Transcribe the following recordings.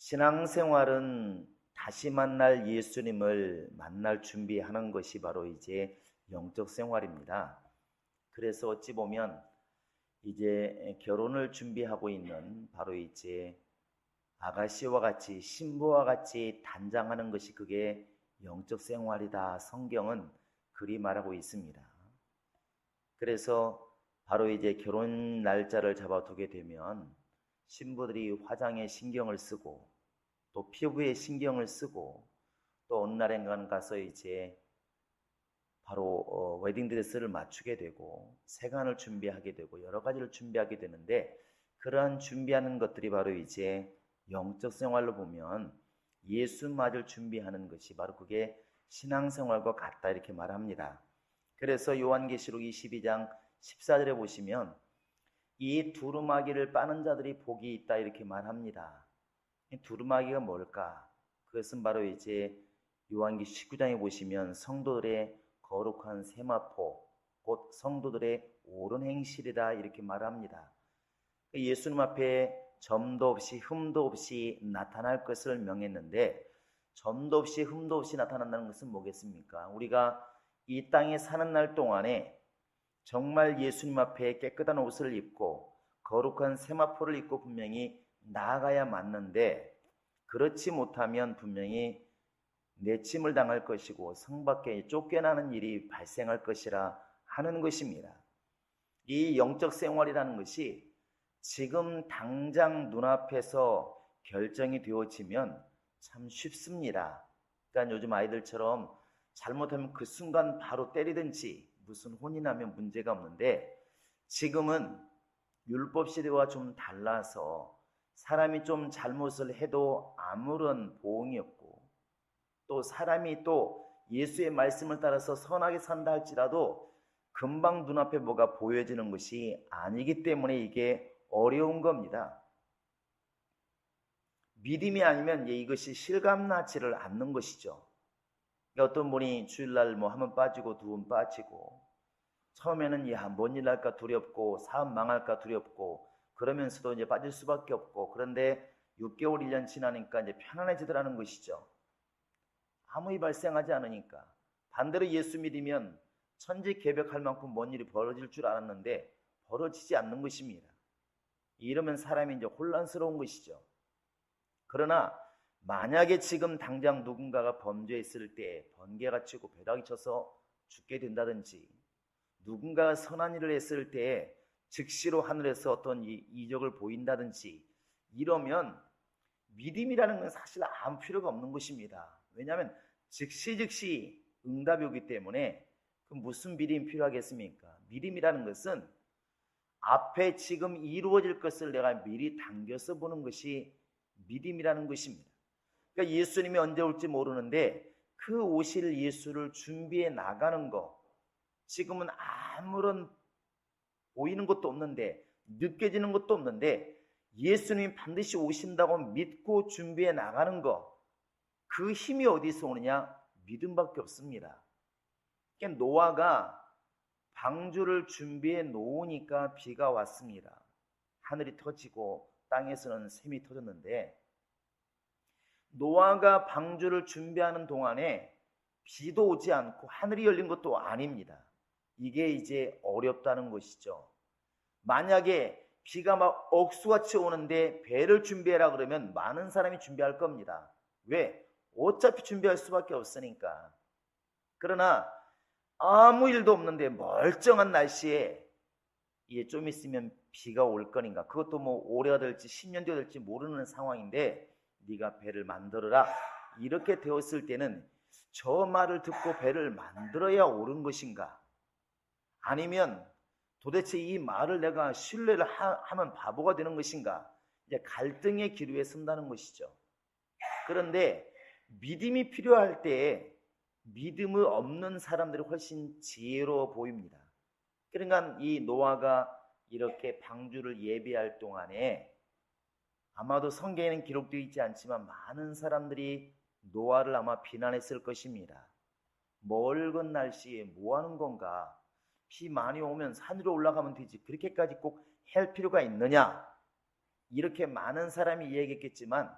신앙생활은 다시 만날 예수님을 만날 준비하는 것이 바로 이제 영적 생활입니다. 그래서 어찌 보면 이제 결혼을 준비하고 있는 바로 이제 아가씨와 같이 신부와 같이 단장하는 것이 그게 영적 생활이다. 성경은 그리 말하고 있습니다. 그래서 바로 이제 결혼 날짜를 잡아두게 되면 신부들이 화장에 신경을 쓰고 또 피부에 신경을 쓰고 또 어느 날인가 가서 이제 바로 웨딩드레스를 맞추게 되고 세간을 준비하게 되고 여러 가지를 준비하게 되는데, 그러한 준비하는 것들이 바로 이제 영적 생활로 보면 예수 맞을 준비하는 것이 바로 그게 신앙생활과 같다 이렇게 말합니다. 그래서 요한계시록 22장 14절에 보시면 이 두루마기를 빠는 자들이 복이 있다 이렇게 말합니다. 이 두루마기가 뭘까? 그것은 바로 이제 요한계시록 19장에 보시면 성도들의 거룩한 세마포, 곧 성도들의 옳은 행실이다 이렇게 말합니다. 예수님 앞에 점도 없이 흠도 없이 나타날 것을 명했는데, 점도 없이 흠도 없이 나타난다는 것은 뭐겠습니까? 우리가 이 땅에 사는 날 동안에 정말 예수님 앞에 깨끗한 옷을 입고 거룩한 세마포를 입고 분명히 나아가야 맞는데, 그렇지 못하면 분명히 내침을 당할 것이고 성 밖에 쫓겨나는 일이 발생할 것이라 하는 것입니다. 이 영적 생활이라는 것이 지금 당장 눈앞에서 결정이 되어지면 참 쉽습니다. 그러니까 요즘 아이들처럼 잘못하면 그 순간 바로 때리든지 무슨 혼이 나면 문제가 없는데, 지금은 율법 시대와 좀 달라서 사람이 좀 잘못을 해도 아무런 보응이 없고, 또 사람이 또 예수의 말씀을 따라서 선하게 산다 할지라도 금방 눈앞에 뭐가 보여지는 것이 아니기 때문에 이게 어려운 겁니다. 믿음이 아니면 이것이 실감나지를 않는 것이죠. 그러니까 어떤 분이 주일날 뭐 한 번 빠지고 두 번 빠지고 처음에는 뭔 일 할까 두렵고 사업 망할까 두렵고 그러면서도 이제 빠질 수밖에 없고, 그런데 6개월 1년 지나니까 이제 편안해지더라는 것이죠. 아무 일 발생하지 않으니까. 반대로 예수 믿으면 천지개벽할 만큼 뭔 일이 벌어질 줄 알았는데 벌어지지 않는 것입니다. 이러면 사람이 이제 혼란스러운 것이죠. 그러나 만약에 지금 당장 누군가가 범죄했을 때 번개가 치고 벼락이 쳐서 죽게 된다든지, 누군가가 선한 일을 했을 때 즉시로 하늘에서 어떤 이적을 보인다든지 이러면 믿음이라는 건 사실 아무 필요가 없는 것입니다. 왜냐하면 즉시 응답이 오기 때문에 그 무슨 믿음이 필요하겠습니까? 믿음이라는 것은 앞에 지금 이루어질 것을 내가 미리 당겨서 보는 것이 믿음이라는 것입니다. 그러니까 예수님이 언제 올지 모르는데 그 오실 예수를 준비해 나가는 것, 지금은 아무런 보이는 것도 없는데 느껴지는 것도 없는데 예수님이 반드시 오신다고 믿고 준비해 나가는 것, 그 힘이 어디서 오느냐? 믿음밖에 없습니다. 그러니까 노아가 방주를 준비해 놓으니까 비가 왔습니다. 하늘이 터지고 땅에서는 샘이 터졌는데, 노아가 방주를 준비하는 동안에 비도 오지 않고 하늘이 열린 것도 아닙니다. 이게 이제 어렵다는 것이죠. 만약에 비가 막 억수같이 오는데 배를 준비해라 그러면 많은 사람이 준비할 겁니다. 왜? 어차피 준비할 수밖에 없으니까. 그러나 아무 일도 없는데 멀쩡한 날씨에 이게 좀 있으면 비가 올 거니까, 그것도 뭐 올해가 될지 10년 뒤가 될지 모르는 상황인데 네가 배를 만들어라 이렇게 되었을 때는 저 말을 듣고 배를 만들어야 옳은 것인가? 아니면 도대체 이 말을 내가 신뢰를 하면 바보가 되는 것인가? 이제 갈등의 기로에 선다는 것이죠. 그런데 믿음이 필요할 때 믿음이 없는 사람들이 훨씬 지혜로워 보입니다. 그러니까 이 노아가 이렇게 방주를 예비할 동안에 아마도 성경에는 기록되어 있지 않지만 많은 사람들이 노아를 아마 비난했을 것입니다. 멀건 날씨에 뭐 하는 건가? 비 많이 오면 산으로 올라가면 되지 그렇게까지 꼭 할 필요가 있느냐? 이렇게 많은 사람이 이야기했겠지만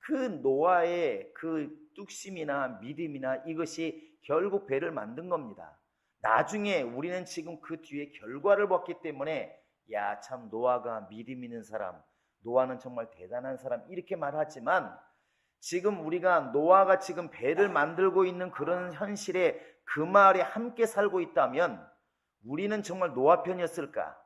그 노아의 그 뚝심이나 믿음이나 이것이 결국 배를 만든 겁니다. 나중에 우리는 지금 그 뒤에 결과를 봤기 때문에 야, 참 노아가 믿음 있는 사람, 노아는 정말 대단한 사람 이렇게 말하지만 지금 우리가 노아가 지금 배를 만들고 있는 그런 현실에 그 말에 함께 살고 있다면 우리는 정말 노아 편이었을까?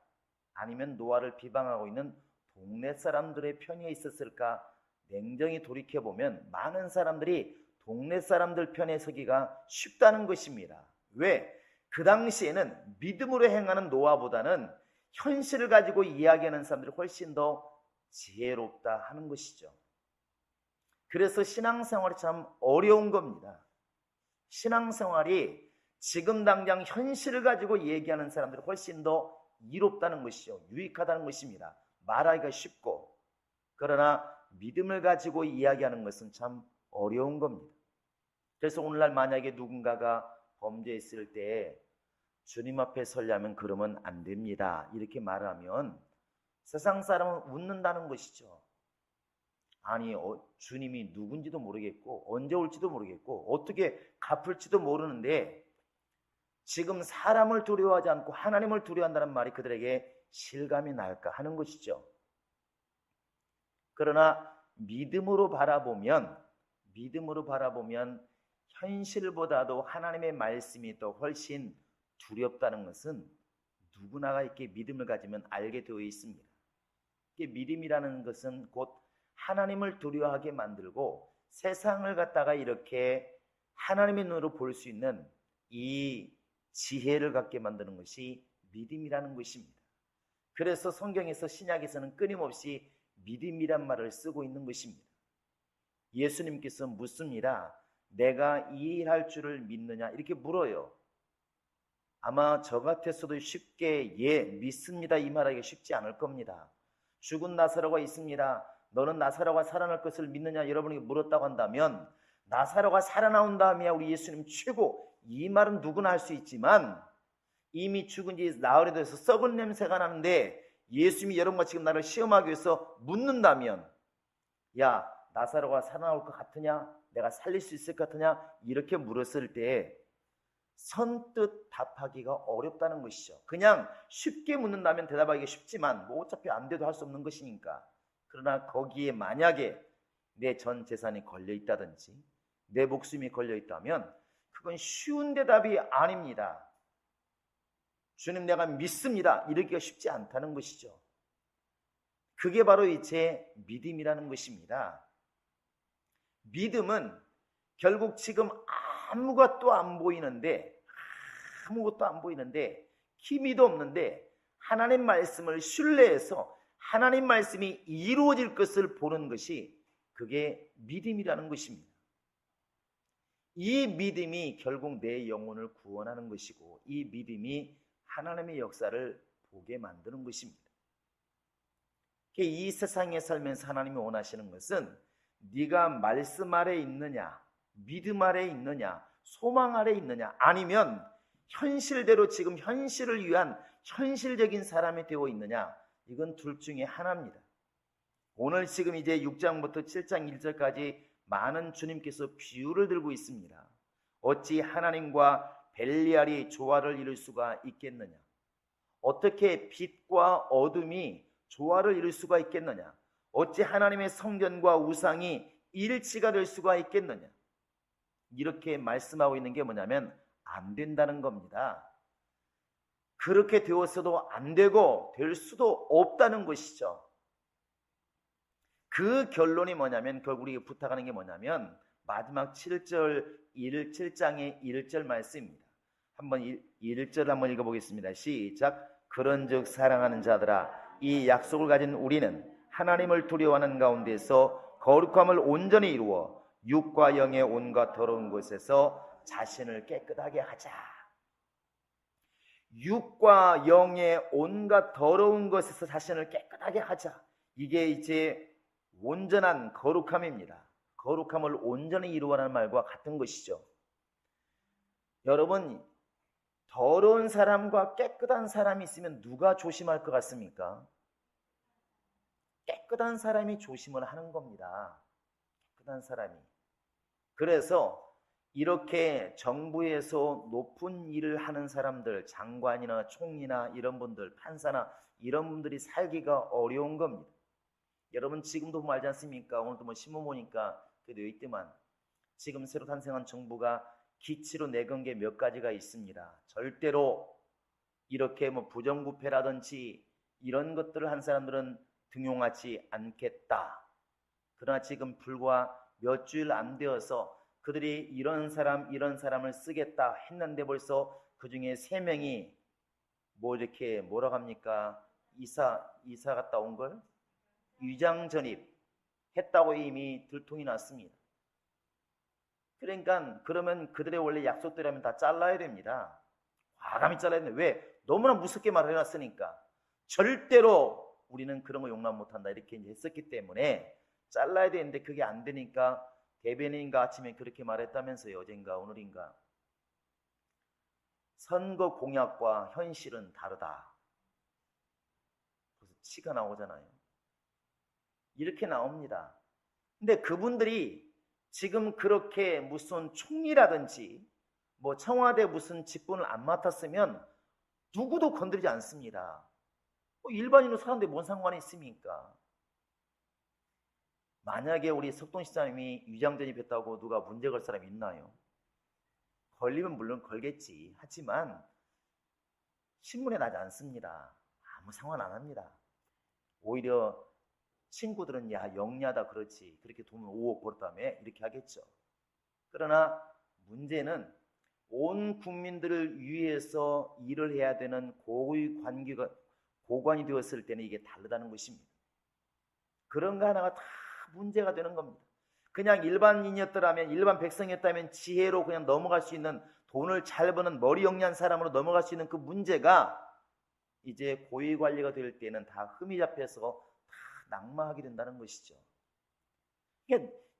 아니면 노아를 비방하고 있는 동네 사람들의 편에 있었을까? 냉정히 돌이켜보면 많은 사람들이 동네 사람들 편에 서기가 쉽다는 것입니다. 왜? 그 당시에는 믿음으로 행하는 노아보다는 현실을 가지고 이야기하는 사람들이 훨씬 더 지혜롭다 하는 것이죠. 그래서 신앙생활이 참 어려운 겁니다. 신앙생활이 지금 당장 현실을 가지고 얘기하는 사람들이 훨씬 더 이롭다는 것이죠. 유익하다는 것입니다. 말하기가 쉽고, 그러나 믿음을 가지고 이야기하는 것은 참 어려운 겁니다. 그래서 오늘날 만약에 누군가가 범죄했을 때 주님 앞에 서려면 그러면 안 됩니다, 이렇게 말하면 세상 사람은 웃는다는 것이죠. 아니, 주님이 누군지도 모르겠고 언제 올지도 모르겠고 어떻게 갚을지도 모르는데 지금 사람을 두려워하지 않고 하나님을 두려워한다는 말이 그들에게 실감이 날까 하는 것이죠. 그러나 믿음으로 바라보면 현실보다도 하나님의 말씀이 더 훨씬 두렵다는 것은 누구나가 이렇게 믿음을 가지면 알게 되어 있습니다. 믿음이라는 것은 곧 하나님을 두려워하게 만들고 세상을 갖다가 이렇게 하나님의 눈으로 볼 수 있는 이 지혜를 갖게 만드는 것이 믿음이라는 것입니다. 그래서 성경에서 신약에서는 끊임없이 믿음이란 말을 쓰고 있는 것입니다. 예수님께서 묻습니다. 내가 이 일할 줄을 믿느냐 이렇게 물어요. 아마 저 같았어도 쉽게 예 믿습니다 이 말하기가 쉽지 않을 겁니다. 죽은 나사로가 있습니다. 너는 나사로가 살아날 것을 믿느냐 여러분에게 물었다고 한다면 나사로가 살아나온 다음에야 우리 예수님 최고, 이 말은 누구나 할 수 있지만 이미 죽은 지 나흘이 돼서 썩은 냄새가 나는데 예수님이 여러분과 지금 나를 시험하기 위해서 묻는다면 야 나사로가 살아나올 것 같으냐, 내가 살릴 수 있을 것 같으냐 이렇게 물었을 때 선뜻 답하기가 어렵다는 것이죠. 그냥 쉽게 묻는다면 대답하기가 쉽지만 뭐 어차피 안 돼도 할 수 없는 것이니까. 그러나 거기에 만약에 내 전 재산이 걸려 있다든지 내 목숨이 걸려 있다면 그건 쉬운 대답이 아닙니다. 주님 내가 믿습니다 이러기가 쉽지 않다는 것이죠. 그게 바로 이제 믿음이라는 것입니다. 믿음은 결국 지금 아무것도 안 보이는데 기미도 없는데 하나님 말씀을 신뢰해서 하나님 말씀이 이루어질 것을 보는 것이 그게 믿음이라는 것입니다. 이 믿음이 결국 내 영혼을 구원하는 것이고 이 믿음이 하나님의 역사를 보게 만드는 것입니다. 이 세상에 살면서 하나님이 원하시는 것은 네가 말씀 아래 있느냐, 믿음 아래 있느냐, 소망 아래 있느냐, 아니면 현실대로 지금 현실을 위한 현실적인 사람이 되어 있느냐, 이건 둘 중에 하나입니다. 오늘 지금 이제 6장부터 7장 1절까지 많은 주님께서 비유를 들고 있습니다. 어찌 하나님과 벨리알이 조화를 이룰 수가 있겠느냐? 어떻게 빛과 어둠이 조화를 이룰 수가 있겠느냐? 어찌 하나님의 성전과 우상이 일치가 될 수가 있겠느냐? 이렇게 말씀하고 있는 게 뭐냐면 안 된다는 겁니다. 그렇게 되었어도 안 되고 될 수도 없다는 것이죠. 그 결론이 뭐냐면 결국 우리가 부탁하는 게 뭐냐면 마지막 7장의 1절 말씀입니다. 한번 1절 한번 읽어보겠습니다. 시작. 그런즉 사랑하는 자들아 이 약속을 가진 우리는 하나님을 두려워하는 가운데서 거룩함을 온전히 이루어 육과 영의 온갖 더러운 것에서 자신을 깨끗하게 하자. 육과 영의 온갖 더러운 것에서 자신을 깨끗하게 하자. 이게 이제 온전한 거룩함입니다. 거룩함을 온전히 이루어라는 말과 같은 것이죠. 여러분, 더러운 사람과 깨끗한 사람이 있으면 누가 조심할 것 같습니까? 깨끗한 사람이 조심을 하는 겁니다. 못한 사람이. 그래서 이렇게 정부에서 높은 일을 하는 사람들, 장관이나 총리나 이런 분들, 판사나 이런 분들이 살기가 어려운 겁니다. 여러분 지금도 보면 알지 않습니까? 오늘도 뭐 신문 보니까 그게 되어 있지만 지금 새로 탄생한 정부가 기치로 내건 게 몇 가지가 있습니다. 절대로 이렇게 뭐 부정부패라든지 이런 것들을 한 사람들은 등용하지 않겠다. 그러나 지금 불과 몇 주일 안 되어서 그들이 이런 사람을 쓰겠다 했는데 벌써 그 중에 3명이 뭐 이렇게 뭐라고 합니까? 이사 갔다 온 걸 위장 전입 했다고 이미 들통이 났습니다. 그러니까 그러면 그들의 원래 약속대로면 다 잘라야 됩니다. 과감히 잘라야 되는데 왜? 너무나 무섭게 말을 해놨으니까 절대로 우리는 그런 거 용납 못한다 이렇게 이제 했었기 때문에 잘라야 되는데 그게 안 되니까 대변인인가 아침에 그렇게 말했다면서요. 어젠가 오늘인가. 선거 공약과 현실은 다르다. 그래서 치가 나오잖아요. 이렇게 나옵니다. 근데 그분들이 지금 그렇게 무슨 총리라든지 뭐 청와대 무슨 직분을 안 맡았으면 누구도 건드리지 않습니다. 일반인으로 사는데 뭔 상관이 있습니까? 만약에 우리 석동시장님이 위장전입했다고 누가 문제 걸 사람이 있나요? 걸리면 물론 걸겠지. 하지만 신문에 나지 않습니다. 아무 상관 안 합니다. 오히려 친구들은 야 영리하다 그렇지. 그렇게 돈 5억 벌었다며 이렇게 하겠죠. 그러나 문제는 온 국민들을 위해서 일을 해야 되는 고위 고관이 되었을 때는 이게 다르다는 것입니다. 그런 거 하나가 다 문제가 되는 겁니다. 그냥 일반인이었더라면 일반 백성이었다면 지혜로 그냥 넘어갈 수 있는 돈을 잘 버는 머리 영리한 사람으로 넘어갈 수 있는 그 문제가 이제 고위관리가 될 때는 다 흠이 잡혀서 다 낙마하게 된다는 것이죠.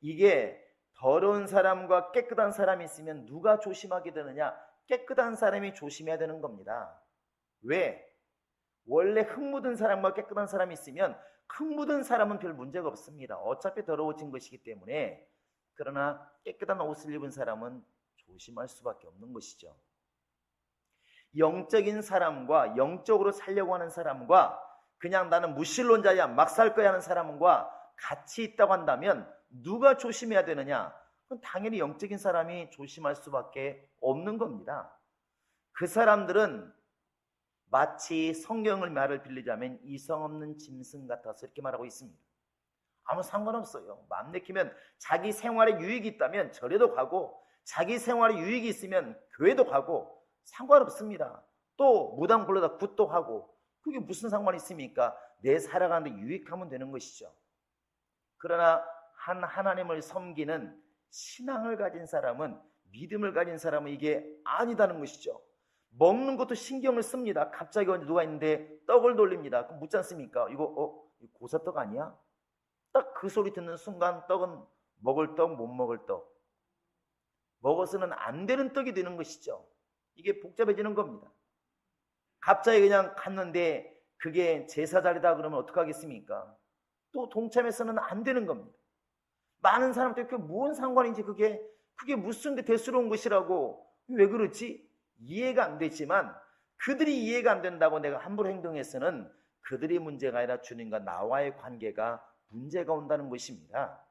이게 더러운 사람과 깨끗한 사람이 있으면 누가 조심하게 되느냐? 깨끗한 사람이 조심해야 되는 겁니다. 왜? 원래 흙 묻은 사람과 깨끗한 사람이 있으면 흙 묻은 사람은 별 문제가 없습니다. 어차피 더러워진 것이기 때문에. 그러나 깨끗한 옷을 입은 사람은 조심할 수밖에 없는 것이죠. 영적인 사람과 영적으로 살려고 하는 사람과 그냥 나는 무신론자야 막 살 거야 하는 사람과 같이 있다고 한다면 누가 조심해야 되느냐? 그건 당연히 영적인 사람이 조심할 수밖에 없는 겁니다. 그 사람들은 마치 성경을 말을 빌리자면 이성 없는 짐승 같아서 이렇게 말하고 있습니다. 아무 상관없어요. 마음 내키면 자기 생활에 유익이 있다면 절에도 가고 자기 생활에 유익이 있으면 교회도 가고 상관없습니다. 또 무당 불러다 굿도 하고 그게 무슨 상관이 있습니까? 내 살아가는데 유익하면 되는 것이죠. 그러나 하나님을 섬기는 신앙을 가진 사람은 믿음을 가진 사람은 이게 아니다는 것이죠. 먹는 것도 신경을 씁니다. 갑자기 언제 누가 있는데 떡을 돌립니다. 그럼 묻지 않습니까? 이거 고사떡 아니야? 딱 그 소리 듣는 순간 떡은 먹을 떡 못 먹을 떡 먹어서는 안 되는 떡이 되는 것이죠. 이게 복잡해지는 겁니다. 갑자기 그냥 갔는데 그게 제사 자리다 그러면 어떡하겠습니까? 또 동참해서는 안 되는 겁니다. 많은 사람들이 그게 무슨 상관인지 그게 무슨 게 대수로운 것이라고 왜 그렇지? 이해가 안 되지만 그들이 이해가 안 된다고 내가 함부로 행동해서는 그들이 문제가 아니라 주님과 나와의 관계가 문제가 온다는 것입니다.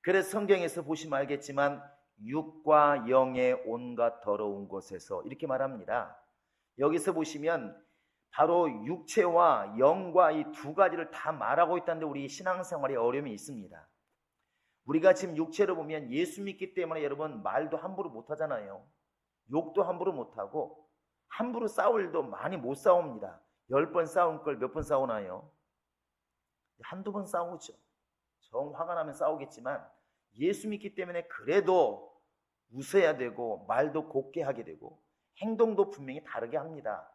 그래서 성경에서 보시면 알겠지만 육과 영의 온갖 더러운 곳에서 이렇게 말합니다. 여기서 보시면 바로 육체와 영과 이 두 가지를 다 말하고 있다는데 우리 신앙생활에 어려움이 있습니다. 우리가 지금 육체로 보면 예수 믿기 때문에 여러분 말도 함부로 못하잖아요. 욕도 함부로 못하고 함부로 싸울 일도 많이 못 싸웁니다. 10번 싸운 걸 몇 번 싸우나요? 한두 번 싸우죠. 정 화가 나면 싸우겠지만 예수 믿기 때문에 그래도 웃어야 되고 말도 곱게 하게 되고 행동도 분명히 다르게 합니다.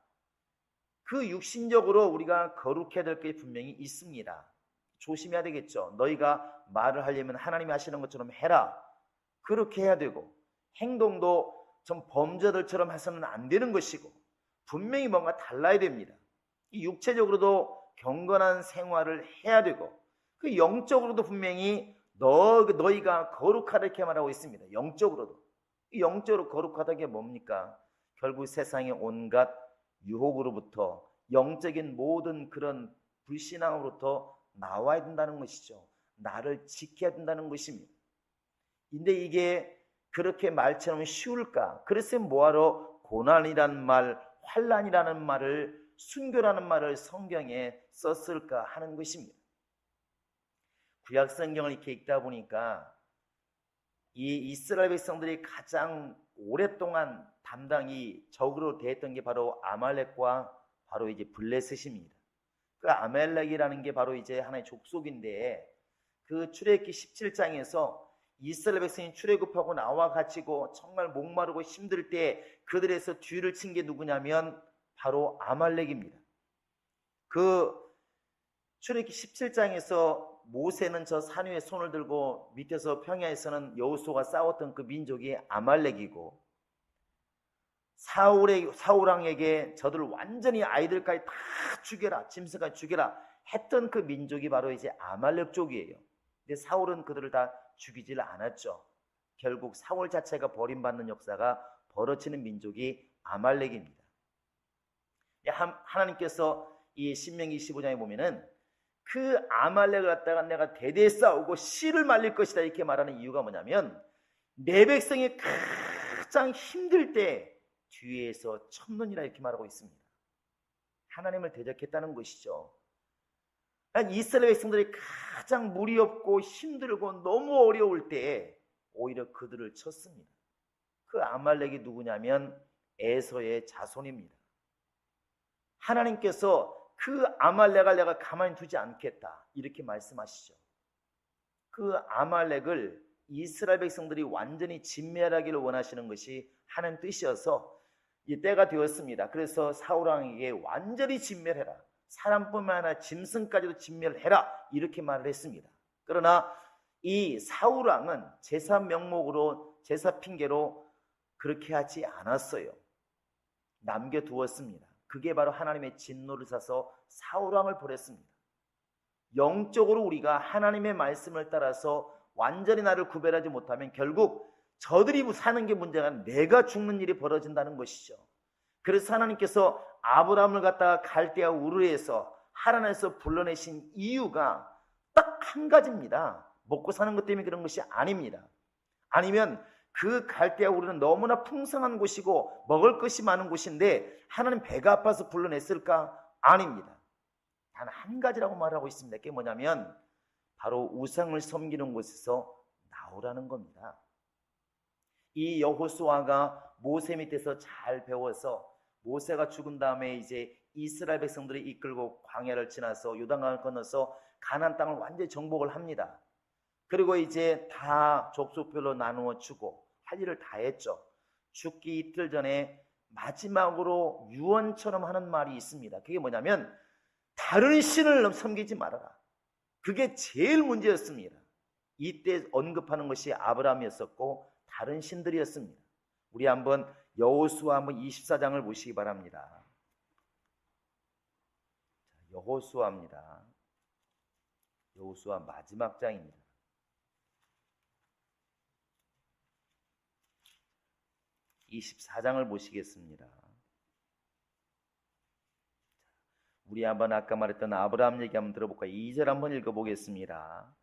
그 육신적으로 우리가 거룩해야 될 게 분명히 있습니다. 조심해야 되겠죠. 너희가 말을 하려면 하나님이 하시는 것처럼 해라. 그렇게 해야 되고 행동도 좀 범죄들처럼 해서는 안 되는 것이고 분명히 뭔가 달라야 됩니다. 이 육체적으로도 경건한 생활을 해야 되고 그 영적으로도 분명히 너희가 거룩하다 이렇게 말하고 있습니다. 영적으로도. 이 영적으로 거룩하다는 게 뭡니까? 결국 세상의 온갖 유혹으로부터 영적인 모든 그런 불신앙으로부터 나와야 된다는 것이죠. 나를 지켜야 된다는 것입니다. 근데 이게 그렇게 말처럼 쉬울까? 그래서 뭐하러 고난이라는 말, 환난이라는 말을, 순교라는 말을 성경에 썼을까 하는 것입니다. 구약 성경을 이렇게 읽다 보니까 이 이스라엘 백성들이 가장 오랫동안 담당이 적으로 대했던 게 바로 아말렉과 바로 이제 블레셋입니다. 그 아말렉이라는 게 바로 이제 하나의 족속인데, 그 출애굽기 17장에서 이스라엘 백성이 출애굽하고 나와 갇히고 정말 목마르고 힘들 때 그들에서 뒤를 친 게 누구냐면 바로 아말렉입니다. 그 출애굽기 17장에서 모세는 저 산 위에 손을 들고 밑에서 평야에서는 여호수아가 싸웠던 그 민족이 아말렉이고, 사울왕에게 저들 완전히 아이들까지 다 죽여라, 짐승까지 죽여라 했던 그 민족이 바로 이제 아말렉 쪽이에요. 근데 사울은 그들을 다 죽이질 않았죠. 결국 사울 자체가 버림받는 역사가 벌어지는 민족이 아말렉입니다. 하나님께서 이 신명기 25장에 보면은 그 아말렉을 갖다가 내가 대대에 싸우고 씨를 말릴 것이다 이렇게 말하는 이유가 뭐냐면, 내 백성이 가장 힘들 때 뒤에서 쳤느니라 이렇게 말하고 있습니다. 하나님을 대적했다는 것이죠. 이스라엘 백성들이 가장 무리 없고 힘들고 너무 어려울 때 오히려 그들을 쳤습니다. 그 아말렉이 누구냐면 에서의 자손입니다. 하나님께서 그 아말렉을 내가 가만히 두지 않겠다 이렇게 말씀하시죠. 그 아말렉을 이스라엘 백성들이 완전히 진멸하기를 원하시는 것이 하나님 뜻이어서 이 때가 되었습니다. 그래서 사울왕에게 완전히 진멸해라, 사람뿐만 아니라 짐승까지도 진멸해라 이렇게 말을 했습니다. 그러나 이 사울왕은 제사 명목으로, 제사 핑계로 그렇게 하지 않았어요. 남겨두었습니다. 그게 바로 하나님의 진노를 사서 사울왕을 보냈습니다. 영적으로 우리가 하나님의 말씀을 따라서 완전히 나를 구별하지 못하면 결국 저들이 사는 게 문제가 아니라 내가 죽는 일이 벌어진다는 것이죠. 그래서 하나님께서 아브라함을 갖다가 갈대아 우르에서 하란에서 불러내신 이유가 딱 한 가지입니다. 먹고 사는 것 때문에 그런 것이 아닙니다. 아니면 그 갈대아 우르는 너무나 풍성한 곳이고 먹을 것이 많은 곳인데 하나님 배가 아파서 불러냈을까? 아닙니다. 단 한 가지라고 말하고 있습니다. 그게 뭐냐면 바로 우상을 섬기는 곳에서 나오라는 겁니다. 이 여호수아가 모세 밑에서 잘 배워서 모세가 죽은 다음에 이제 이스라엘 백성들이 이끌고 광야를 지나서 요단강을 건너서 가나안 땅을 완전히 정복을 합니다. 그리고 이제 다 족속별로 나누어 주고 할 일을 다 했죠. 죽기 이틀 전에 마지막으로 유언처럼 하는 말이 있습니다. 그게 뭐냐면 다른 신을 섬기지 말아라. 그게 제일 문제였습니다. 이때 언급하는 것이 아브라함이었었고 다른 신들이었습니다. 우리 한번 여호수아 한번 24장을 보시기 바랍니다. 여호수아입니다. 여호수아 마지막 장입니다. (24장을) 보시겠습니다. 우리 한번 아까 말했던 아브라함 얘기 한번 들어볼까요? 2절 한번 읽어보겠습니다.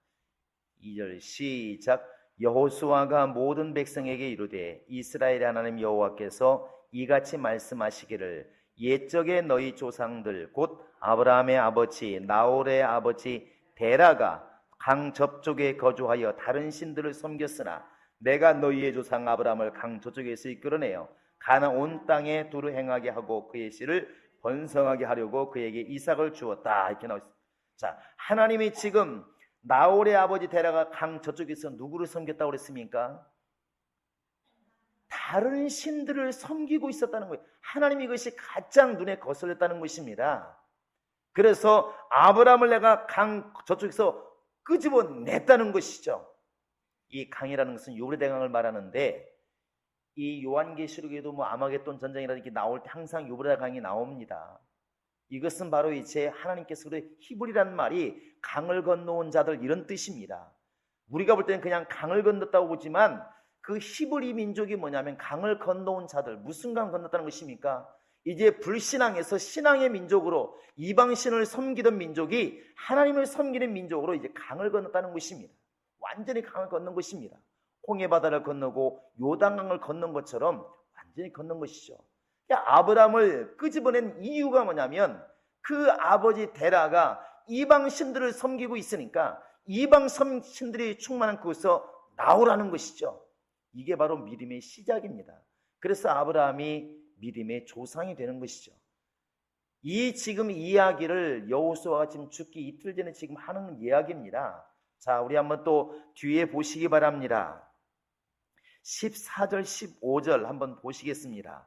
2절 시작. 여호수아가 모든 백성에게 이르되 이스라엘 하나님 여호와께서 이같이 말씀하시기를 옛적에 너희 조상들 곧 아브라함의 아버지 나홀의 아버지 데라가 강 저쪽에 거주하여 다른 신들을 섬겼으나 내가 너희의 조상 아브라함을 강 저쪽에서 이끌어내어 가나안 온 땅에 두루 행하게 하고 그의 씨를 번성하게 하려고 그에게 이삭을 주었다 이렇게 나와 있습니다. 자, 하나님이 지금 나홀의 아버지 데라가 강 저쪽에서 누구를 섬겼다고 그랬습니까? 다른 신들을 섬기고 있었다는 거예요. 하나님이 이것이 가장 눈에 거슬렸다는 것입니다. 그래서 아브라함을 내가 강 저쪽에서 끄집어냈다는 것이죠. 이 강이라는 것은 유브라데강을 말하는데 이 요한계시록에도 뭐 아마겟돈 전쟁이라든지 나올 때 항상 유브라데강이 나옵니다. 이것은 바로 이제 하나님께서 히브리라는 말이 강을 건너온 자들 이런 뜻입니다. 우리가 볼 때는 그냥 강을 건넜다고 보지만 그 히브리 민족이 뭐냐면 강을 건너온 자들, 무슨 강 건넜다는 것입니까? 이제 불신앙에서 신앙의 민족으로 이방신을 섬기던 민족이 하나님을 섬기는 민족으로 이제 강을 건넜다는 것입니다. 완전히 강을 건넌 것입니다. 홍해바다를 건너고 요단강을 건넌 것처럼 완전히 건넌 것이죠. 아브라함을 끄집어낸 이유가 뭐냐면 그 아버지 데라가 이방 신들을 섬기고 있으니까 이방 신들이 충만한 그곳에서 나오라는 것이죠. 이게 바로 믿음의 시작입니다. 그래서 아브라함이 믿음의 조상이 되는 것이죠. 이 지금 이야기를 여호수아가 지금 죽기 이틀 전에 지금 하는 이야기입니다. 자, 우리 한번 또 뒤에 보시기 바랍니다. 14절, 15절 한번 보시겠습니다.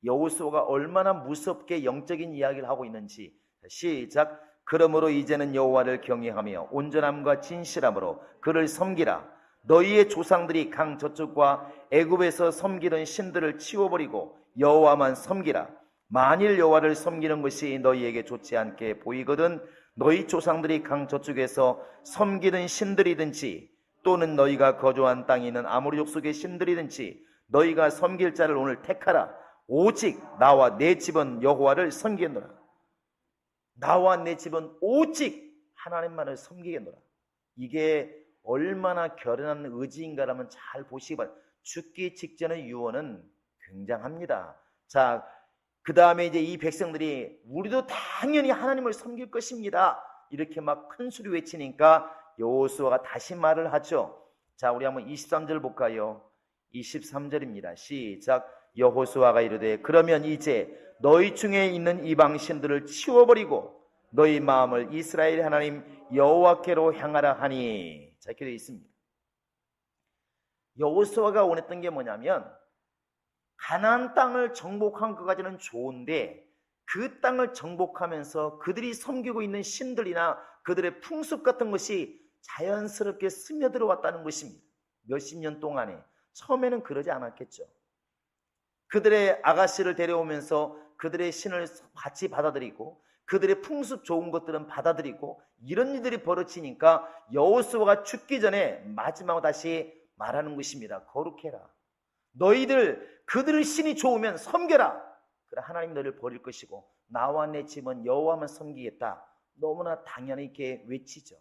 여호수아가 얼마나 무섭게 영적인 이야기를 하고 있는지. 시작. 그러므로 이제는 여호와를 경외하며 온전함과 진실함으로 그를 섬기라. 너희의 조상들이 강 저쪽과 애굽에서 섬기던 신들을 치워버리고 여호와만 섬기라. 만일 여호와를 섬기는 것이 너희에게 좋지 않게 보이거든 너희 조상들이 강 저쪽에서 섬기던 신들이든지 또는 너희가 거주한 땅에 있는 아모리 족속의 신들이든지 너희가 섬길 자를 오늘 택하라. 오직 나와 내 집은 여호와를 섬기겠노라. 나와 내 집은 오직 하나님만을 섬기겠노라. 이게 얼마나 결연한 의지인가라면 잘 보시기 바랍니다. 죽기 직전의 유언은 굉장합니다. 자, 그 다음에 이제 이 백성들이 우리도 당연히 하나님을 섬길 것입니다. 이렇게 막 큰 소리 외치니까 여호수아가 다시 말을 하죠. 자, 우리 한번 23절 볼까요? 23절입니다. 시작. 여호수아가 이르되 그러면 이제 너희 중에 있는 이방 신들을 치워버리고 너희 마음을 이스라엘 하나님 여호와께로 향하라 하니. 자, 이렇게 되어 있습니다. 여호수아가 원했던 게 뭐냐면 가나안 땅을 정복한 것까지는 좋은데 그 땅을 정복하면서 그들이 섬기고 있는 신들이나 그들의 풍습 같은 것이 자연스럽게 스며들어 왔다는 것입니다. 몇십 년 동안에. 처음에는 그러지 않았겠죠. 그들의 아가씨를 데려오면서 그들의 신을 같이 받아들이고 그들의 풍습 좋은 것들은 받아들이고 이런 일들이 벌어지니까 여호수아가 죽기 전에 마지막으로 다시 말하는 것입니다. 거룩해라. 너희들 그들의 신이 좋으면 섬겨라. 그래 하나님 너희를 버릴 것이고 나와 내 집은 여호와만 섬기겠다. 너무나 당연히 이렇게 외치죠.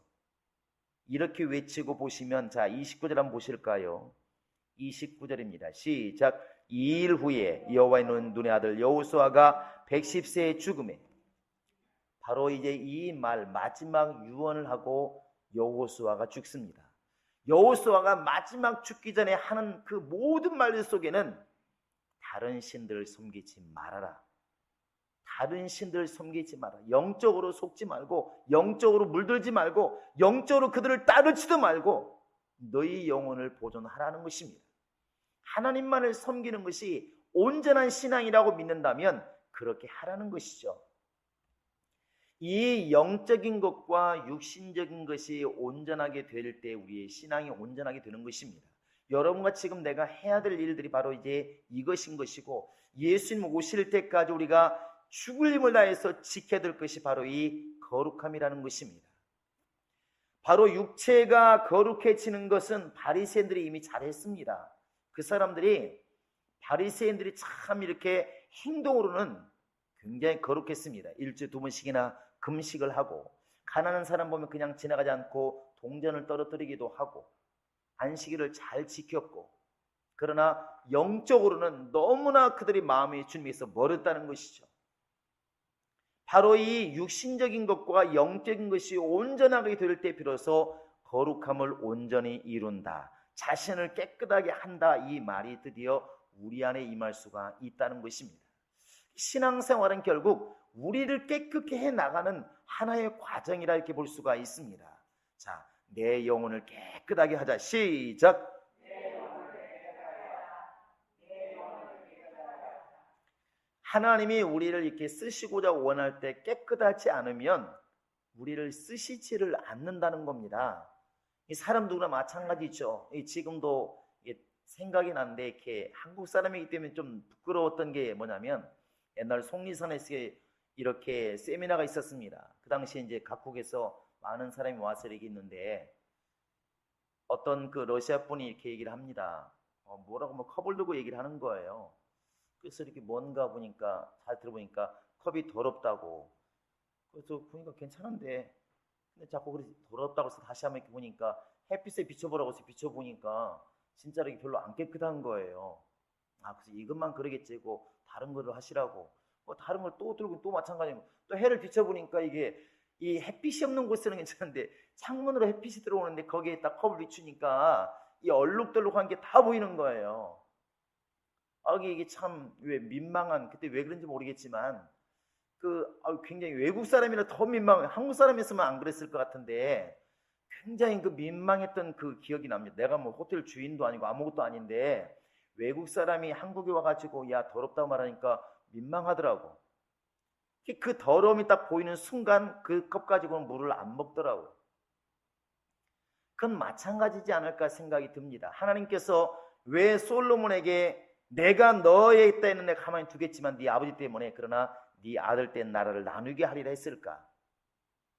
이렇게 외치고 보시면 자 29절 한번 보실까요? 29절입니다. 시작. 2일 후에 여호와의 눈의 아들 여호수아가 110세에 죽음에. 바로 이제 이 말 마지막 유언을 하고 여호수아가 죽습니다. 여호수아가 마지막 죽기 전에 하는 그 모든 말들 속에는 다른 신들을 섬기지 말아라. 다른 신들을 섬기지 마라. 영적으로 속지 말고 영적으로 물들지 말고 영적으로 그들을 따르지도 말고 너희 영혼을 보존하라는 것입니다. 하나님만을 섬기는 것이 온전한 신앙이라고 믿는다면 그렇게 하라는 것이죠. 이 영적인 것과 육신적인 것이 온전하게 될 때 우리의 신앙이 온전하게 되는 것입니다. 여러분과 지금 내가 해야 될 일들이 바로 이제 이것인 것이고 예수님 오실 때까지 우리가 죽을 힘을 다해서 지켜야 될 것이 바로 이 거룩함이라는 것입니다. 바로 육체가 거룩해지는 것은 바리새인들이 이미 잘했습니다. 그 사람들이 바리새인들이 참 이렇게 행동으로는 굉장히 거룩했습니다. 일주일에 2번씩이나 금식을 하고 가난한 사람 보면 그냥 지나가지 않고 동전을 떨어뜨리기도 하고 안식일을 잘 지켰고 그러나 영적으로는 너무나 그들의 마음이 주님에서 멀었다는 것이죠. 바로 이 육신적인 것과 영적인 것이 온전하게 될 때 비로소 거룩함을 온전히 이룬다. 자신을 깨끗하게 한다. 이 말이 드디어 우리 안에 임할 수가 있다는 것입니다. 신앙생활은 결국 우리를 깨끗게 해나가는 하나의 과정이라 이렇게 볼 수가 있습니다. 자, 내 영혼을 깨끗하게 하자. 시작. 하나님이 우리를 이렇게 쓰시고자 원할 때 깨끗하지 않으면 우리를 쓰시지를 않는다는 겁니다. 이 사람 누구나 마찬가지죠. 지금도 생각이 나는데 이렇게 한국 사람이기 때문에 좀 부끄러웠던 게 뭐냐면 옛날 속리산에서 이렇게 세미나가 있었습니다. 그 당시에 이제 각국에서 많은 사람이 와서 이렇게 있는데 어떤 그 러시아 분이 이렇게 얘기를 합니다. 뭐라고 뭐 컵을 들고 얘기를 하는 거예요. 그래서 이렇게 뭔가 보니까 잘 들어보니까 컵이 더럽다고. 그래서 보니까 괜찮은데 근데 자꾸 그렇게 더럽다고 해서 다시 한번 이렇게 보니까 햇빛에 비춰보라고 해서 비춰보니까 진짜로 이게 별로 안 깨끗한 거예요. 그래서 이것만 그러겠지고 다른 거를 하시라고. 다른 걸 또 들고 또 마찬가지고 또 해를 비춰보니까 이게 이 햇빛이 없는 곳에는 괜찮은데 창문으로 햇빛이 들어오는데 거기에 딱 컵을 비추니까 이 얼룩덜룩한 게 다 보이는 거예요. 이게 참 왜 민망한 그때 왜 그런지 모르겠지만 굉장히 외국 사람이라 더 민망해. 한국 사람이었으면 안 그랬을 것 같은데 굉장히 그 민망했던 그 기억이 납니다. 내가 뭐 호텔 주인도 아니고 아무것도 아닌데 외국 사람이 한국에 와가지고 야 더럽다고 말하니까 민망하더라고. 그 더러움이 딱 보이는 순간 그 컵 가지고는 물을 안 먹더라고요. 그건 마찬가지지 않을까 생각이 듭니다. 하나님께서 왜 솔로몬에게 내가 너에 있다 했는데 가만히 두겠지만 네 아버지 때문에 그러나 네 아들 때 나라를 나누게 하리라 했을까?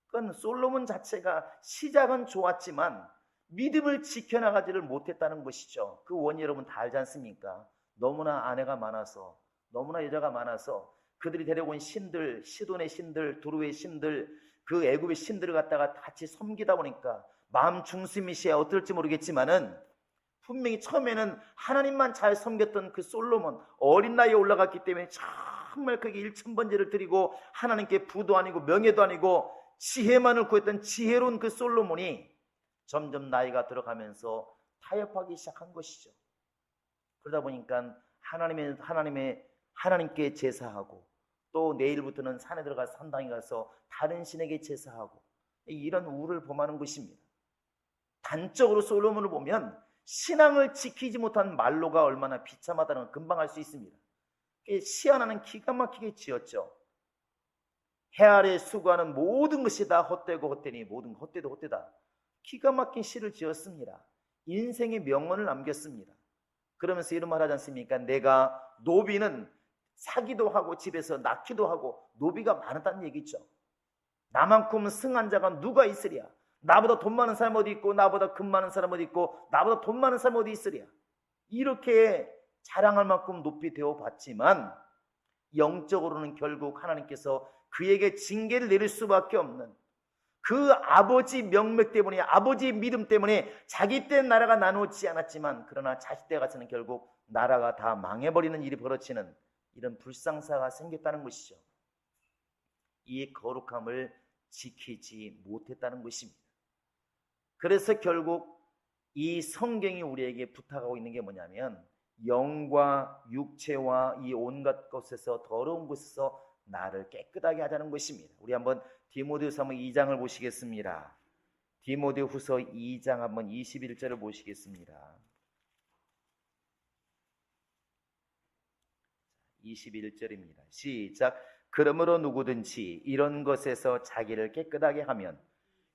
그건 솔로몬 자체가 시작은 좋았지만 믿음을 지켜나가지를 못했다는 것이죠. 그 원인 여러분 다 알지 않습니까? 너무나 아내가 많아서 너무나 여자가 많아서 그들이 데려온 신들, 시돈의 신들, 두루의 신들, 그 애굽의 신들을 갖다가 같이 섬기다 보니까 마음 중심이시야 어떨지 모르겠지만은 분명히 처음에는 하나님만 잘 섬겼던 그 솔로몬 어린 나이에 올라갔기 때문에 정말 그게 일천번제를 드리고 하나님께 부도 아니고 명예도 아니고 지혜만을 구했던 지혜로운 그 솔로몬이 점점 나이가 들어가면서 타협하기 시작한 것이죠. 그러다 보니까 하나님께 제사하고 또 내일부터는 산에 들어가서 산당에 가서 다른 신에게 제사하고 이런 우를 범하는 것입니다. 단적으로 솔로몬을 보면 신앙을 지키지 못한 말로가 얼마나 비참하다는 걸 금방 알 수 있습니다. 시 하나는 기가 막히게 지었죠. 해 아래 수고하는 모든 것이 다 헛되고 헛되니 모든 헛되도 헛되다. 기가 막힌 시를 지었습니다. 인생의 명언을 남겼습니다. 그러면서 이런 말 하지 않습니까? 내가 노비는 사기도 하고 집에서 낳기도 하고 노비가 많았다는 얘기죠. 나만큼 승한 자가 누가 있으랴? 나보다 돈 많은 사람 어디 있고 나보다 금 많은 사람 어디 있고 나보다 돈 많은 사람 어디 있으랴? 이렇게 자랑할 만큼 높이 되어봤지만 영적으로는 결국 하나님께서 그에게 징계를 내릴 수밖에 없는 그 아버지 명맥 때문에 아버지 믿음 때문에 자기 때 나라가 나누어지지 않았지만 그러나 자식 때 가서는 결국 나라가 다 망해버리는 일이 벌어지는 이런 불상사가 생겼다는 것이죠. 이 거룩함을 지키지 못했다는 것입니다. 그래서 결국 이 성경이 우리에게 부탁하고 있는 게 뭐냐면 영과 육체와 이 온갖 것에서 더러운 것에서 나를 깨끗하게 하자는 것입니다. 우리 한번 디모데후서 2장을 보시겠습니다. 디모데후서 2장 한번 21절을 보시겠습니다. 21절입니다. 시작. 그러므로 누구든지 이런 것에서 자기를 깨끗하게 하면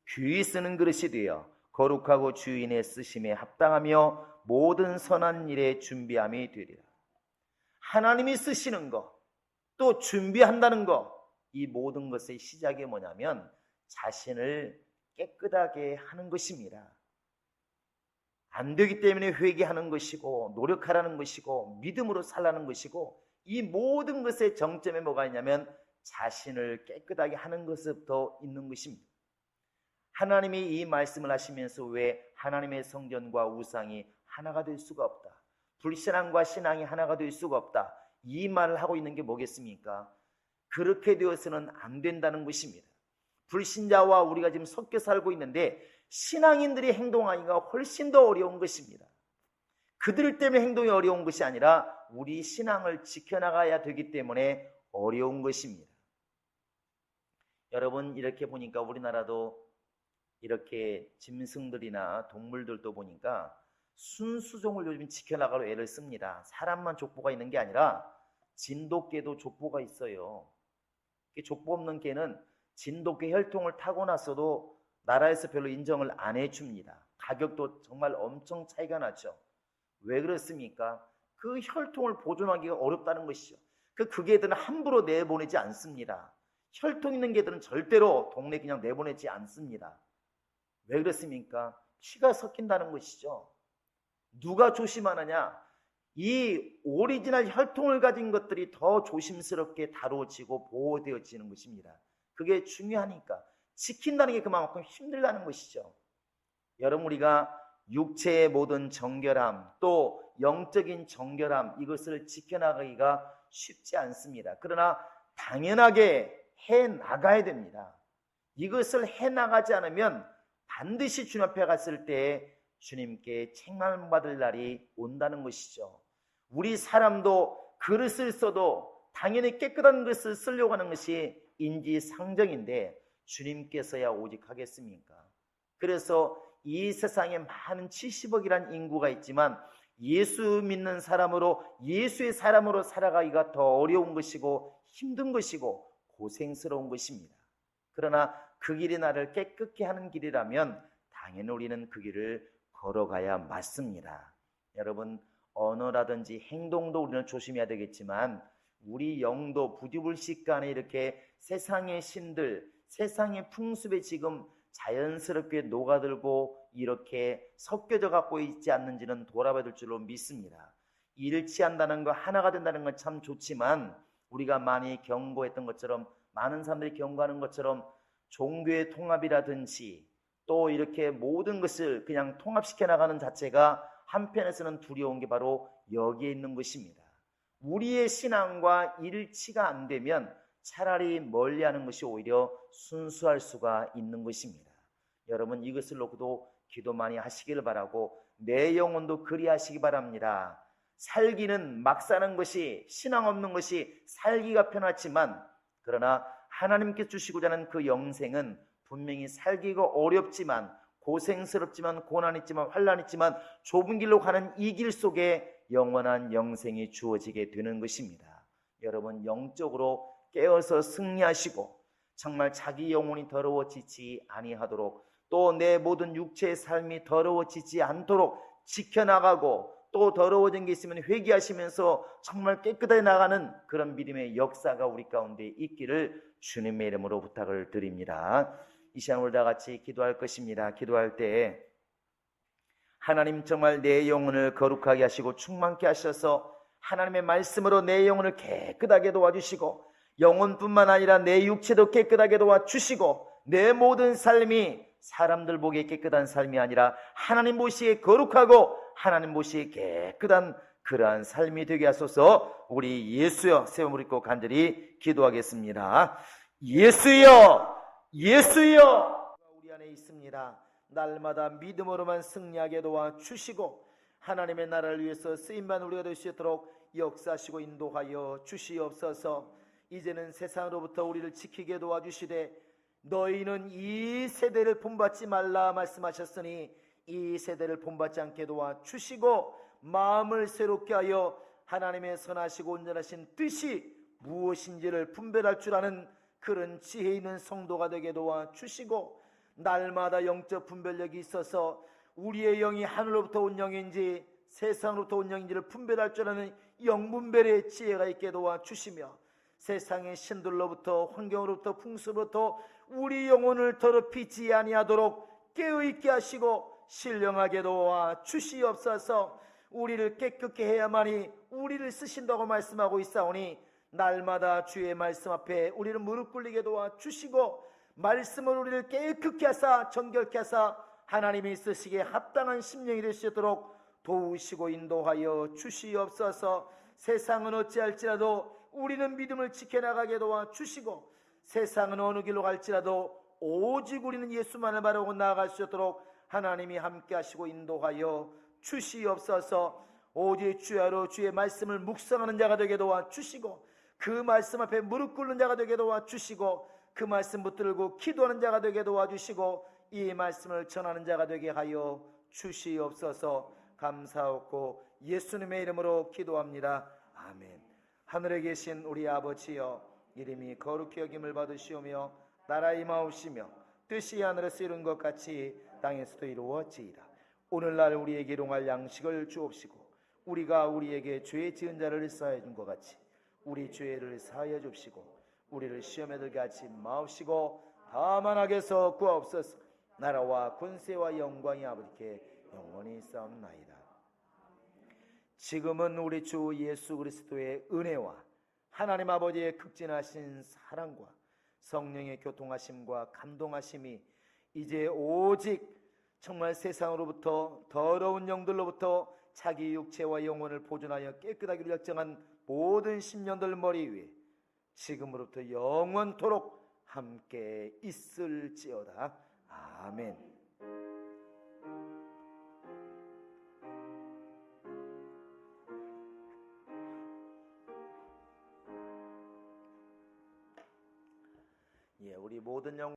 귀히 쓰는 그릇이 되어 거룩하고 주인의 쓰심에 합당하며 모든 선한 일에 준비함이 되리라. 하나님이 쓰시는 것, 또 준비한다는 것, 이 모든 것의 시작이 뭐냐면 자신을 깨끗하게 하는 것입니다. 안 되기 때문에 회개하는 것이고 노력하라는 것이고 믿음으로 살라는 것이고 이 모든 것의 정점에 뭐가 있냐면 자신을 깨끗하게 하는 것부터 있는 것입니다. 하나님이 이 말씀을 하시면서 왜 하나님의 성전과 우상이 하나가 될 수가 없다, 불신앙과 신앙이 하나가 될 수가 없다, 이 말을 하고 있는 게 뭐겠습니까? 그렇게 되어서는 안 된다는 것입니다. 불신자와 우리가 지금 섞여 살고 있는데 신앙인들이 행동하기가 훨씬 더 어려운 것입니다. 그들 때문에 행동이 어려운 것이 아니라 우리 신앙을 지켜나가야 되기 때문에 어려운 것입니다. 여러분 이렇게 보니까 우리나라도 이렇게 짐승들이나 동물들도 보니까 순수종을 요즘 지켜나가려 애를 씁니다. 사람만 족보가 있는 게 아니라 진돗개도 족보가 있어요. 족보 없는 개는 진돗개 혈통을 타고났어도 나라에서 별로 인정을 안 해줍니다. 가격도 정말 엄청 차이가 나죠. 왜 그렇습니까? 그 혈통을 보존하기가 어렵다는 것이죠. 그 개들은 함부로 내보내지 않습니다. 혈통 있는 개들은 절대로 동네 그냥 내보내지 않습니다. 왜 그렇습니까? 피가 섞인다는 것이죠. 누가 조심하느냐? 이 오리지널 혈통을 가진 것들이 더 조심스럽게 다뤄지고 보호되어지는 것입니다. 그게 중요하니까 지킨다는 게 그만큼 힘들다는 것이죠. 여러분, 우리가 육체의 모든 정결함, 또 영적인 정결함, 이것을 지켜나가기가 쉽지 않습니다. 그러나 당연하게 해나가야 됩니다. 이것을 해나가지 않으면 반드시 주님 앞에 갔을 때 주님께 책망받을 날이 온다는 것이죠. 우리 사람도 그릇을 써도 당연히 깨끗한 것을 쓰려고 하는 것이 인지상정인데 주님께서야 오직 하겠습니까? 그래서 이 세상에 많은 70억이란 인구가 있지만 예수 믿는 사람으로, 예수의 사람으로 살아가기가 더 어려운 것이고 힘든 것이고 고생스러운 것입니다. 그러나 그 길이 나를 깨끗게 하는 길이라면 당연히 우리는 그 길을 걸어가야 맞습니다. 여러분, 언어라든지 행동도 우리는 조심해야 되겠지만 우리 영도 부디불식간에 이렇게 세상의 신들, 세상의 풍습에 지금 자연스럽게 녹아들고 이렇게 섞여져 갖고 있지 않는지는 돌아봐야 될 줄로 믿습니다. 일치한다는 거, 하나가 된다는 건 참 좋지만 우리가 많이 경고했던 것처럼, 많은 사람들이 경고하는 것처럼 종교의 통합이라든지 또 이렇게 모든 것을 그냥 통합시켜 나가는 자체가 한편에서는 두려운 게 바로 여기에 있는 것입니다. 우리의 신앙과 일치가 안 되면 차라리 멀리하는 것이 오히려 순수할 수가 있는 것입니다. 여러분, 이것을 놓고도 기도 많이 하시기를 바라고 내 영혼도 그리하시기 바랍니다. 살기는 막 사는 것이, 신앙 없는 것이 살기가 편하지만 그러나 하나님께 주시고자 하는 그 영생은 분명히 살기가 어렵지만, 고생스럽지만, 고난 있지만, 환난 있지만 좁은 길로 가는 이 길 속에 영원한 영생이 주어지게 되는 것입니다. 여러분, 영적으로 깨어서 승리하시고 정말 자기 영혼이 더러워지지 아니하도록, 또 내 모든 육체의 삶이 더러워지지 않도록 지켜나가고, 또 더러워진 게 있으면 회개하시면서 정말 깨끗하게 나가는 그런 믿음의 역사가 우리 가운데 있기를 주님의 이름으로 부탁을 드립니다. 이 시간 우리 다 같이 기도할 것입니다. 기도할 때 하나님, 정말 내 영혼을 거룩하게 하시고 충만케 하셔서 하나님의 말씀으로 내 영혼을 깨끗하게 도와주시고, 영혼뿐만 아니라 내 육체도 깨끗하게 도와주시고, 내 모든 삶이 사람들 보기에 깨끗한 삶이 아니라 하나님 보시기에 거룩하고 하나님 보시기에 깨끗한 그러한 삶이 되게 하소서. 우리 예수여 세움을 입고 간절히 기도하겠습니다. 예수여, 예수여, 우리 안에 있습니다. 날마다 믿음으로만 승리하게 도와주시고 하나님의 나라를 위해서 쓰임받는 우리가 될 수 있도록 역사하시고 인도하여 주시옵소서. 이제는 세상으로부터 우리를 지키게 도와주시되 너희는 이 세대를 본받지 말라 말씀하셨으니 이 세대를 본받지 않게 도와주시고 마음을 새롭게 하여 하나님의 선하시고 온전하신 뜻이 무엇인지를 분별할 줄 아는 그런 지혜 있는 성도가 되게 도와주시고, 날마다 영적 분별력이 있어서 우리의 영이 하늘로부터 온 영인지 세상으로부터 온 영인지를 분별할 줄 아는 영분별의 지혜가 있게 도와주시며, 세상의 신들로부터 환경으로부터 풍습으로부터 우리 영혼을 더럽히지 아니하도록 깨어있게 하시고 신령하게 도와주시옵소서. 우리를 깨끗게 해야만이 우리를 쓰신다고 말씀하고 있사오니 날마다 주의 말씀 앞에 우리를 무릎 꿇리게 도와주시고 말씀을 우리를 깨끗게 하사 정결케 하사 하나님이 쓰시기에 합당한 심령이 될 수 있도록 도우시고 인도하여 주시옵소서. 세상은 어찌할지라도 우리는 믿음을 지켜나가게 도와주시고 세상은 어느 길로 갈지라도 오직 우리는 예수만을 바라보고 나아갈 수 있도록 하나님이 함께 하시고 인도하여 주시옵소서. 오직 주야로 주의 말씀을 묵상하는 자가 되게 도와주시고 그 말씀 앞에 무릎 꿇는 자가 되게 도와주시고 그 말씀 붙들고 기도하는 자가 되게 도와주시고 이 말씀을 전하는 자가 되게 하여 주시옵소서. 감사하고 예수님의 이름으로 기도합니다. 아멘. 하늘에 계신 우리 아버지여, 이름이 거룩히 여김을 받으시오며 나라 임하옵시며 뜻이 하늘에서 이룬 것 같이 땅에서도 이루어지이다. 오늘날 우리에게 일용할 양식을 주옵시고 우리가 우리에게 죄 지은 자를 사하여 준 것 같이 우리 죄를 사하여 줍시고 우리를 시험에 들게 하지 마옵시고 다만 악에서 구하옵소서. 나라와 권세와 영광이 아버지께 영원히 있사옵나이다. 지금은 우리 주 예수 그리스도의 은혜와 하나님 아버지의 극진하신 사랑과 성령의 교통하심과 감동하심이 이제 오직 정말 세상으로부터 더러운 영들로부터 자기 육체와 영혼을 보존하여 깨끗하기로 작정한 모든 심령들 머리 위에 지금으로부터 영원토록 함께 있을지어다. 아멘. 우리 모든 영혼